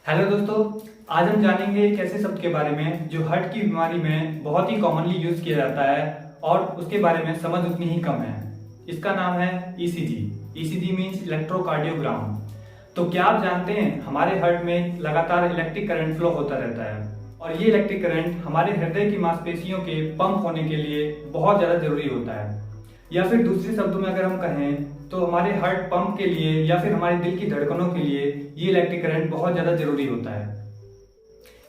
Hello दोस्तों, आज हम जानेंगे एक ऐसे शब्द के बारे में जो हार्ट की बीमारी में बहुत ही कॉमनली यूज किया जाता है और उसके बारे में समझ उतनी ही कम है। इसका नाम है ईसीजी। ECG means electrocardiogram. तो क्या आप जानते हैं हमारे हार्ट में लगातार इलेक्ट्रिक करंट फ्लो होता रहता है और ये इलेक्ट्रिक करंट हमारे हृदय की मांसपेशियों के पंप होने के लिए बहुत ज़्यादा जरूरी होता है। या फिर दूसरे शब्दों में अगर हम कहें तो हमारे हार्ट पंप के लिए या फिर हमारे दिल की धड़कनों के लिए ये इलेक्ट्रिक करंट बहुत ज़्यादा जरूरी होता है।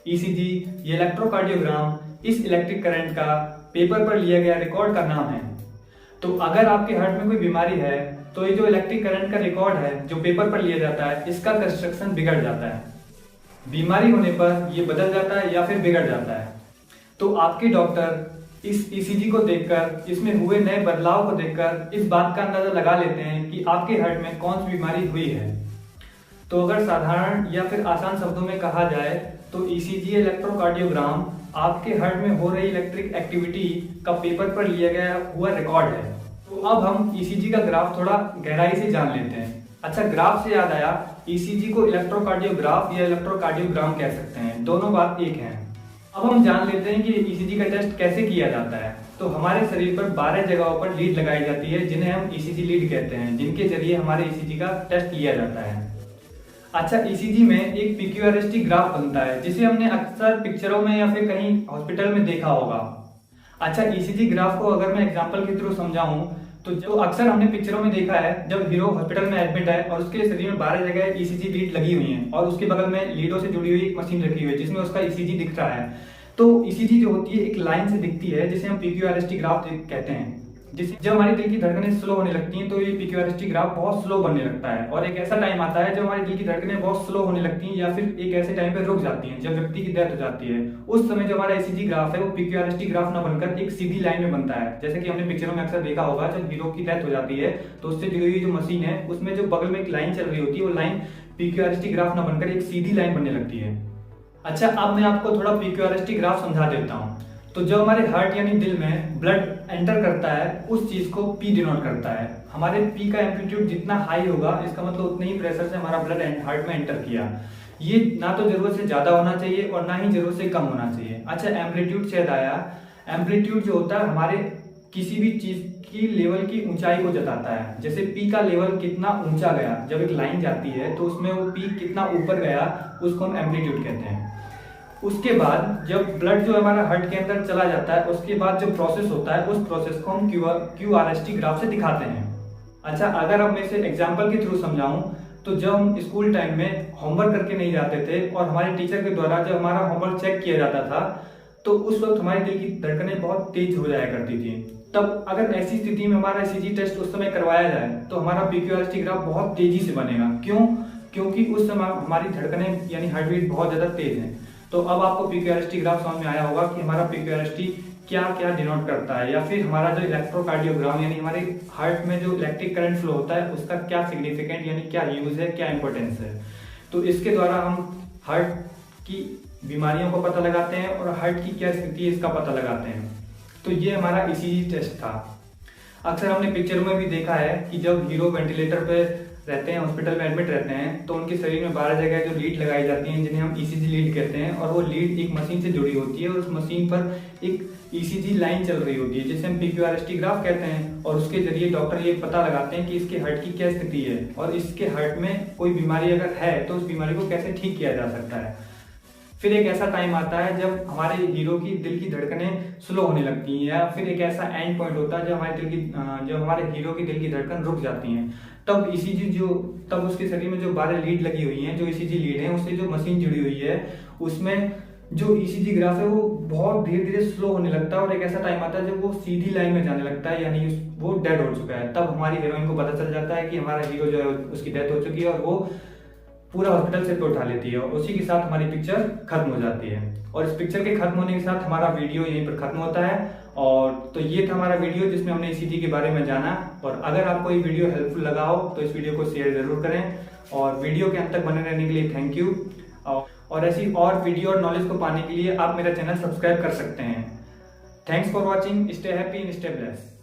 ईसीजी, ये इलेक्ट्रोकार्डियोग्राम, इस इलेक्ट्रिक करंट का पेपर पर लिया गया रिकॉर्ड का नाम है। तो अगर आपके हार्ट में कोई बीमारी है तो ये जो इलेक्ट्रिक करंट का रिकॉर्ड है जो पेपर पर लिया जाता है, इसका कंस्ट्रक्शन बिगड़ जाता है। बीमारी होने पर ये बदल जाता है या फिर बिगड़ जाता है। तो आपके डॉक्टर इस ईसीजी को देखकर, इसमें हुए नए बदलाव को देखकर इस बात का अंदाजा लगा लेते हैं कि आपके हार्ट में कौन सी बीमारी हुई है। तो अगर साधारण या फिर आसान शब्दों में कहा जाए तो ईसीजी इलेक्ट्रोकार्डियोग्राम आपके हार्ट में हो रही इलेक्ट्रिक एक्टिविटी का पेपर पर लिया गया हुआ रिकॉर्ड है। तो अब हम ईसीजी का ग्राफ थोड़ा गहराई से जान लेते हैं। अच्छा, ग्राफ से याद आया, ईसीजी को इलेक्ट्रोकार्डियोग्राफ या इलेक्ट्रोकार्डियोग्राम कह सकते हैं, दोनों बात एक है। अब हम जान लेते हैं कि ईसीजी का टेस्ट कैसे किया जाता है। तो हमारे शरीर पर 12 जगहों पर लीड लगाई जाती है जिन्हें हम ईसीजी लीड कहते हैं, जिनके जरिए हमारे ईसीजी का टेस्ट किया जाता है। अच्छा, ईसीजी में एक पीक्यूआरएसटी ग्राफ बनता है जिसे हमने अक्सर पिक्चरों में या फिर कहीं हॉस्पिटल में देखा होगा। अच्छा, ईसीजी ग्राफ को अगर मैं एग्जांपल के थ्रू समझाऊं तो जो अक्सर हमने पिक्चरों में देखा है, जब हीरो हॉस्पिटल में एडमिट है और उसके शरीर में 12 जगह ईसीजी लीड लगी हुई है और उसके बगल में लीडों से जुड़ी हुई एक मशीन रखी हुई है जिसमें उसका ईसीजी दिख रहा है। तो ईसीजी जो होती है एक लाइन से दिखती है जिसे हम पीक्यूआरएसटी ग्राफ कहते हैं। जिसे जब हमारे दिल की धड़कनें स्लो होने लगती हैं तो ये पीक्यूआरएसटी ग्राफ बहुत स्लो बनने लगता है और एक ऐसा टाइम आता है जब हमारे दिल की धड़कनें बहुत स्लो होने लगती हैं या फिर एक ऐसे टाइम पे रुक जाती हैं जब व्यक्ति की डेथ हो जाती है। उस समय जो हमारा ईसीजी ग्राफ है वो पीक्यूआरएसटी ग्राफ ना बनकर एक सीधी लाइन में बनता है। जैसे कि हमने पिक्चरों में अक्सर देखा होगा, जब हीरो की डेथ हो जाती है तो उससे जुड़ी हुई जो मशीन है उसमें जो बगल में एक लाइन चल रही होती है वो लाइन पीक्यूआरएसटी ग्राफ ना बनकर एक सीधी लाइन बनने लगती है। अच्छा, अब मैं आपको थोड़ा पीक्यूआरएसटी ग्राफ समझा देता हूँ। तो जब हमारे हार्ट यानी दिल में ब्लड एंटर करता है उस चीज को पी डिनोट करता है। हमारे पी का एम्पलीट्यूड जितना हाई होगा इसका मतलब उतने ही प्रेशर से हमारा ब्लड हार्ट में एंटर किया। ये ना तो जरूरत से ज्यादा होना चाहिए और ना ही जरूरत से कम होना चाहिए। अच्छा, एम्पलीट्यूड से याद आया, एम्पलीट्यूड जो होता है हमारे किसी भी चीज की लेवल की ऊंचाई को जताता है। जैसे पी का लेवल कितना ऊंचा गया, जब एक लाइन जाती है तो उसमें वो पी कितना ऊपर गया उसको हम एम्पलीट्यूड कहते हैं। उसके बाद जब ब्लड जो हमारा हार्ट के अंदर चला जाता है उसके बाद जो प्रोसेस होता है उस प्रोसेस को हम क्यूआरएसटी ग्राफ से दिखाते हैं। अच्छा, अगर अब मैं इसे एग्जांपल के थ्रू समझाऊं तो जब हम स्कूल टाइम में होमवर्क करके नहीं जाते थे और हमारे टीचर के द्वारा जब हमारा होमवर्क चेक किया जाता था तो उस वक्त हमारे दिल की धड़कनें बहुत तेज हो जाया करती थी। तब अगर ऐसी स्थिति में हमारा ईसीजी टेस्ट उस समय करवाया जाए तो हमारा पीक्यूआरएसटी ग्राफ बहुत तेजी से बनेगा। क्यों? क्योंकि उस समय हमारी धड़कनें यानी हार्ट बीट बहुत ज्यादा तेज है। तो अब आपको पीक्यूआरएसटी ग्राफ समझ में आया होगा कि हमारा पीक्यूआरएसटी क्या क्या डिनोट करता है, या फिर हमारा जो इलेक्ट्रोकार्डियोग्राम यानी हमारे हार्ट में जो इलेक्ट्रिक करंट फ्लो होता है उसका क्या सिग्निफिकेंट यानी क्या यूज है, क्या इंपॉर्टेंस है। तो इसके द्वारा हम हार्ट की बीमारियों को पता लगाते हैं और हार्ट की क्या स्थिति है इसका पता लगाते हैं। तो ये हमारा ईसीजी टेस्ट था। अक्सर हमने पिक्चरों में भी देखा है कि जब हीरो वेंटिलेटर पे रहते हैं, हॉस्पिटल में एडमिट रहते हैं, तो उनके शरीर में 12 जगह जो लीड लगाई जाती हैं जिन्हें हम ईसीजी लीड कहते हैं और वो लीड एक मशीन से जुड़ी होती है और उस मशीन पर एक ईसीजी लाइन चल रही होती है जिसे हम पीक्यूआरएसटी ग्राफ कहते हैं। और उसके जरिए डॉक्टर ये पता लगाते हैं कि इसके हार्ट की क्या स्थिति है और इसके हार्ट में कोई बीमारी अगर है तो उस बीमारी को कैसे ठीक किया जा सकता है। फिर एक ऐसा टाइम आता है जब हमारे हीरो की दिल की धड़कनें स्लो होने लगती हैं या फिर एक ऐसा एंड पॉइंट होता है जब हमारे हीरो की दिल की धड़कन रुक जाती हैं। तब उसके शरीर में जो 12 लीड लगी हुई हैं, जो ईसीजी लीड है, उससे जो मशीन जुड़ी हुई है उसमें जो ईसीजी ग्राफ है वो बहुत धीरे धीरे स्लो होने लगता है और एक ऐसा टाइम आता है जब वो सीधी लाइन में जाने लगता है यानी वो डेड हो चुका है। तब हमारी हीरोइन को पता चल जाता है कि हमारा हीरो जो है उसकी डेथ हो चुकी है और वो पूरा हॉस्पिटल से उठा लेती है और उसी के साथ हमारी पिक्चर खत्म हो जाती है। और इस पिक्चर के खत्म होने के साथ हमारा वीडियो यहीं पर खत्म होता है। और तो ये था हमारा वीडियो जिसमें हमने ईसीजी के बारे में जाना। और अगर आपको ये वीडियो हेल्पफुल लगा हो तो इस वीडियो को शेयर जरूर करें और वीडियो के अंत तक बने रहने के लिए थैंक यू। और ऐसी और वीडियो और नॉलेज को पाने के लिए आप मेरा चैनल सब्सक्राइब कर सकते हैं। Thanks for watching. Stay happy, stay blessed.